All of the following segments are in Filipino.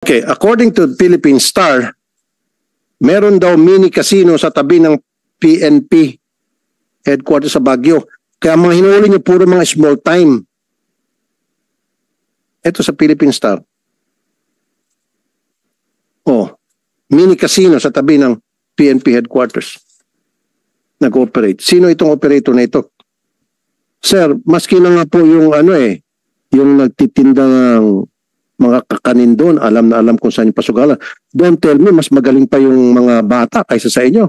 Okay, according to Philippine Star, meron daw mini casino sa tabi ng PNP headquarters sa Baguio. Kaya mga hinuli niyo puro mga small time. Ito sa Philippine Star. Oh, mini casino sa tabi ng PNP headquarters. Nag-operate. Sino itong operator na ito? Sir, maski na nga po yung yung nagtitinda ng mga kakanin doon, alam na alam kung saan yung pasugalan. Don't tell me, mas magaling pa yung mga bata kaysa sa inyo.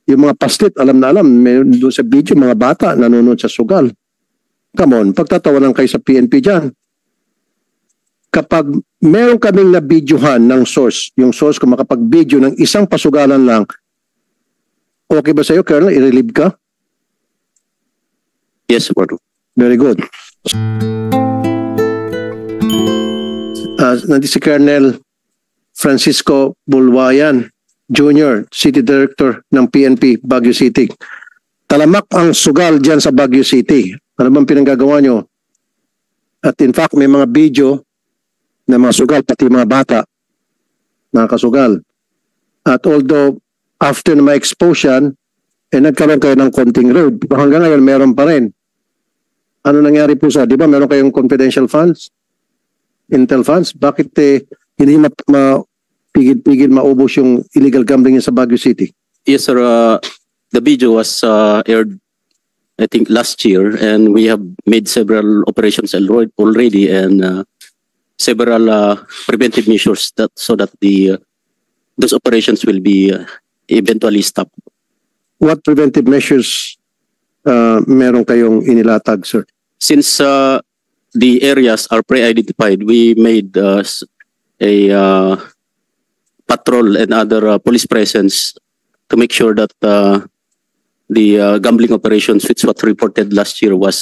Yung mga paslit, alam na alam. Meron doon sa video, mga bata nanonood sa sugal. Come on, pagtatawanan kayo sa PNP dyan. Kapag meron kaming na-videohan ng source, yung source kung makapag-video ng isang pasugalan lang, okay ba sa'yo, Colonel? I-relieve ka? Yes, Sir. Very good. Nandito si Colonel Francisco Bulwayan Jr., City Director ng PNP Baguio City. Talamak ang sugal dyan sa Baguio City. Ano bang pinanggagawa nyo? At in fact, may mga video na mga sugal, pati mga bata, mga kasugal. At although after na ma-expose yan, nagkaroon kayo ng konting road. Hanggang ngayon, meron pa rin. Ano nangyari po sa, di ba meron kayong confidential funds? Intel funds? Bakit hindi mapigil-pigil maubos yung illegal gambling sa Baguio City? Yes, sir. The video was aired, I think, last year, and we have made several operations already and several preventive measures so that those operations will be eventually stopped. What preventive measures meron kayong inilatag, sir? Since the areas are pre-identified, we made a patrol and other police presence to make sure that the gambling operations, which was reported last year, will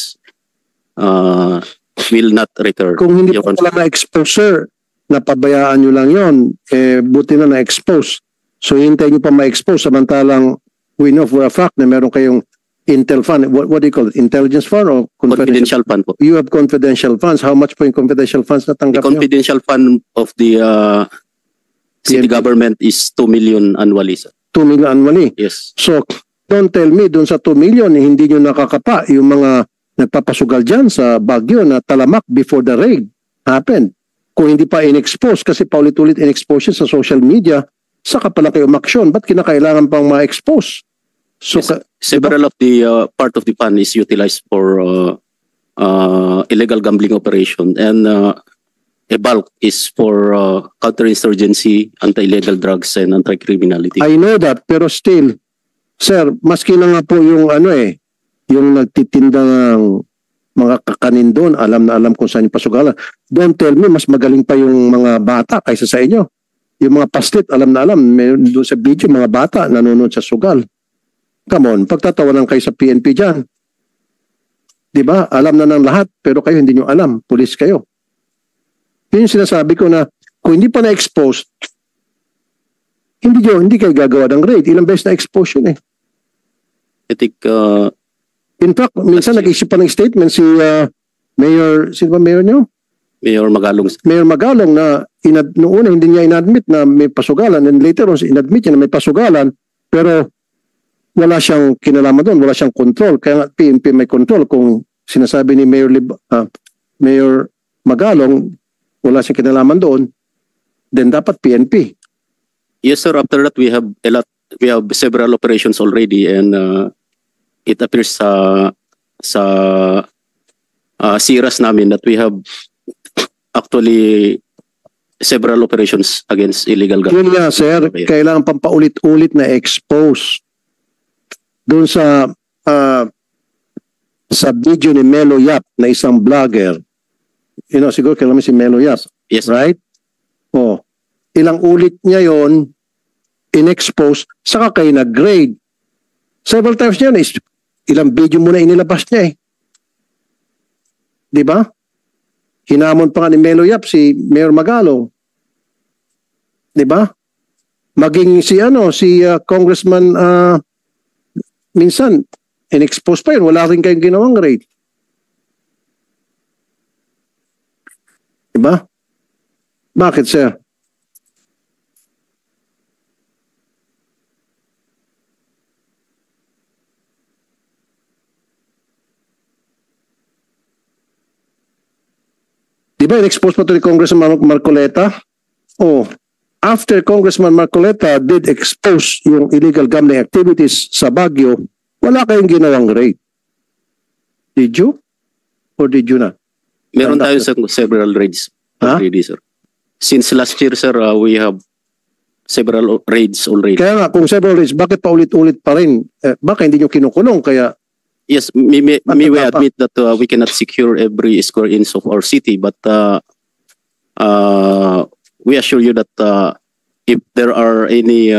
not recur. Kung hindi pa pala na-expose, sir, napabayaan nyo lang yon, buti na na-expose. So hintayin nyo pa ma-expose, samantalang we know for a fact na meron kayong Intel fund. What do you call it? Intelligence fund or confidential fund po? You have confidential funds. How much po yung confidential funds na tanggap nyo? The confidential fund of the city government is 2 million annually, sir. 2 million annually? Yes. So, don't tell me dun sa 2 million, hindi nyo nakakapa yung mga nagpapasugal dyan sa Baguio na talamak before the raid happened. Kung hindi pa in-expose, kasi paulit-ulit in-expose sa social media, saka pala kayo umaksyon. Ba't kinakailangan pang ma-expose? So, yes, several of the part of the fund is utilized for illegal gambling operation, and a bulk is for counterinsurgency, anti-illegal drugs, and anti-criminality. I know that, pero still, sir, maski na nga po yung yung nagtitinda ng mga kakanin doon, alam na alam kung saan yung pasugalan. Don't tell me, mas magaling pa yung mga bata kaysa sa inyo. Yung mga paslit, alam na alam. Meron doon sa video, mga bata nanonood sa sugal. Come on, pagtatawanan kayo sa PNP dyan. Diba? Alam na ng lahat, pero kayo hindi nyo alam. Pulis kayo. Yun yung sinasabi ko na, kung hindi pa na-expose, hindi kayo gagawa ng raid. Ilang beses na-expose yun eh. I think, in fact, minsan nag-isip pa ng statement si Mayor, sino ba Mayor nyo? Mayor Magalong. Mayor Magalong na noong una hindi niya inadmit na may pasugalan, and later on inadmit niya na may pasugalan, pero wala siyang kinalaman doon, wala siyang control. Kaya nga PNP may control. Kung sinasabi ni Mayor Magalong, wala siyang kinalaman doon, then dapat PNP. Yes, sir. After that, we have several operations already, and it appears sa SIRAS namin that we have actually several operations against illegal gambling. Yun nga, sir, kailangan pampaulit-ulit na expose. Doon sa video ni Melo Yap na isang vlogger, siguro kailangan si Melo Yap. Yes. Right? Oh, ilang ulit niya yon in-expose, saka kayo nag-grade. Several times niya, ilang video muna inilabas niya eh. Diba? Hinamon pa nga ni Melo Yap si Mayor Magalong. Diba? Maging si Congressman minsan, in-expose pa yun. Wala rin kayong ginawang raid. Diba? Bakit, sir? ba in-expose pa ito ni Congressman Marcoleta? Oh, after Congressman Marcoleta did expose yung illegal gambling activities sa Baguio, wala kayong ginawang raid. Did you? Or did you not? Meron tayo sir, several raids already, sir. Since last year, sir, we have several raids already. Kaya nga, kung several raids, bakit pa ulit-ulit pa rin? Baka hindi nyo kinukulong, kaya... Yes, we admit that we cannot secure every square inch of our city, but we assure you that if there are any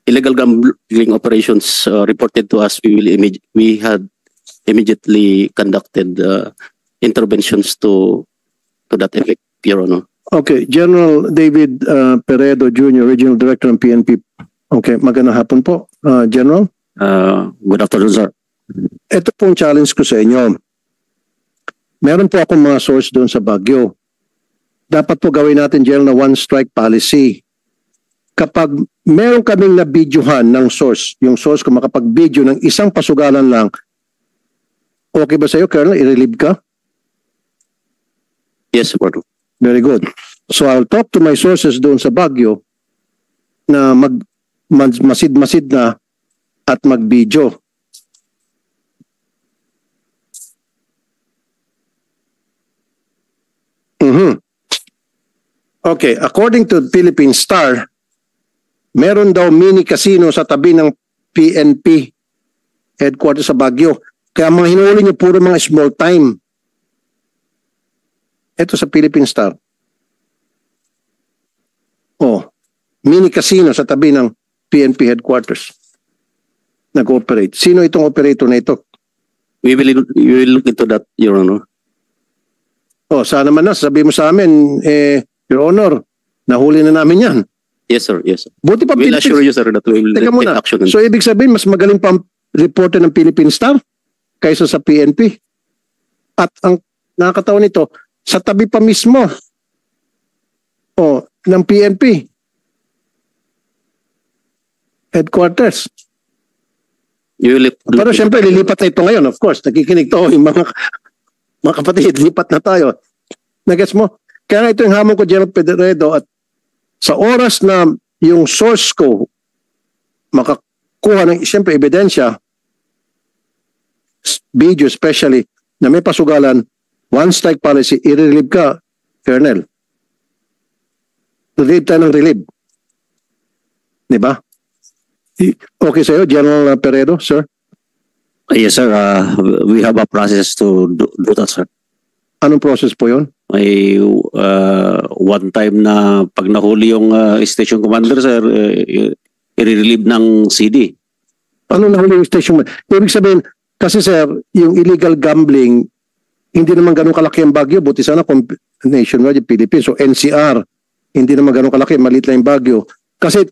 illegal gambling operations reported to us, we had immediately conducted interventions to that effect, Your Honor. Okay, General David Peredo Jr., Regional Director ng PNP. Okay, magandang hapon po, General. Good afternoon, sir. Ito pong challenge ko sa inyo. Meron po akong mga source doon sa Baguio. Dapat po gawin natin, General, na one-strike policy. Kapag meron kaming na-videohan ng source, yung source ko makapag-video ng isang pasugalan lang, okay ba sa iyo, Colonel? I-relieve ka? Yes, sir. Very good. So I'll talk to my sources doon sa Baguio na masid-masid na at mag-video. Okay, according to Philippine Star, meron daw mini casino sa tabi ng PNP headquarters sa Baguio. Kaya mga hinuli niyo puro mga small time. Ito sa Philippine Star. Oh, mini casino sa tabi ng PNP headquarters. Nag-operate. Sino itong operator na ito? We will look into that, Your Honor. Oh, sana man na, sabi mo sa amin, Your Honor, nahuli na namin yan. Yes, sir. Yes, sir. Buti pa We'll assure you, sir, that we will Teka take muna. action. So, ibig sabihin, mas magaling pa ang reporter ng Philippine Star kaysa sa PNP. At ang nakakatawa nito, sa tabi pa mismo ng PNP headquarters. Pero syempre, lilipat na ito ngayon, of course. Nakikinig to, yung mga kapatid, lipat na tayo. Nagets mo? Kaya nga ito yung hamon ko, General Peredo, at sa oras na yung source ko makakuha ng, siyempre, ebidensya, video especially, na may pasugalan, one-strike policy, i-relieve ka, Colonel. Relieve tayo ng relieve. Diba? Okay sa'yo, General Peredo, sir? Yes, sir. We have a process to do that, sir. Anong process po yun? May one time na pag nahuli yung station commander, sir, i-relieve ng CD. Anong nahuli yung station? Ibig sabihin, kasi sir, yung illegal gambling, hindi naman ganun kalaki ang Baguio. Buti sana kung nationwide yung Philippines. So NCR, hindi naman ganun kalaki. Maliit lang yung Baguio. Kasi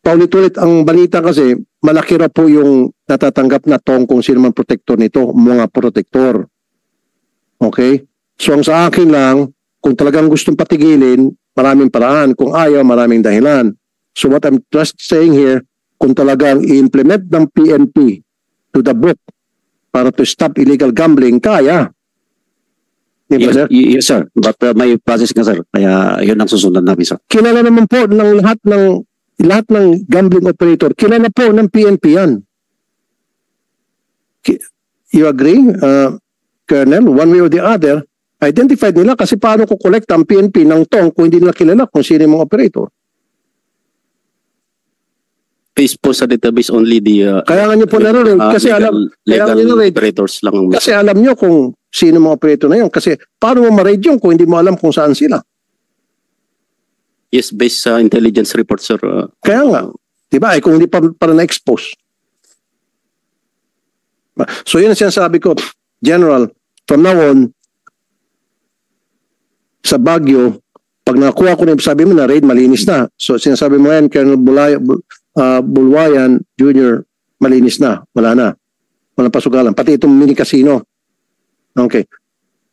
paulit-ulit ang balita kasi, malaki ra po yung natatanggap na tong kung sino man protector nito, mga protector. Okay? So ang sa akin lang, kung talagang gustong patigilin, maraming paraan. Kung ayaw, maraming dahilan. So what I'm just saying here, kung talagang i-implement ng PNP to the book para to stop illegal gambling, kaya. Diba, Yes, sir? yes, sir. But may process nga, sir. Kaya yun ang susunod namin, sir. Kilala naman po ng lahat ng gambling operator. Kilala po ng PNP yan. You agree, Colonel? One way or the other, identified nila kasi paano ko collect ang PNP ng tong kung hindi nila kilala kung sino yung mga operator. Based po sa database only the Kaya nga nyo po naroon kasi legal operators lang. Kasi alam nyo kung sino mga operator na yun. Kasi paano mo ma-raid yun kung hindi mo alam kung saan sila? Yes, based sa intelligence report, sir. Kaya nga. Diba? Kung hindi pa na-expose. So yun ang sinasabi ko, General, from now on, sa Baguio, pag nakuha ko na sabi mo na raid, malinis na. So sinasabi mo yan, Colonel Bulwayan Jr., malinis na. Wala na. Walang pasugalan. Pati itong mini casino. Okay.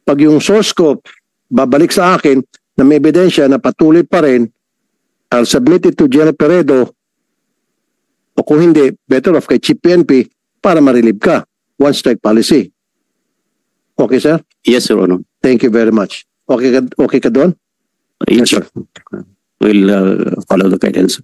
Pag yung source ko babalik sa akin na may ebidensya na patuloy pa rin, I'll submit it to General Peredo o kung hindi, better off kay Chief PNP para ma-relieve ka. One strike policy. Okay, sir? Yes, Your Honor. Thank you very much. Okay ka doon? Yes, sir. We'll follow the guidance.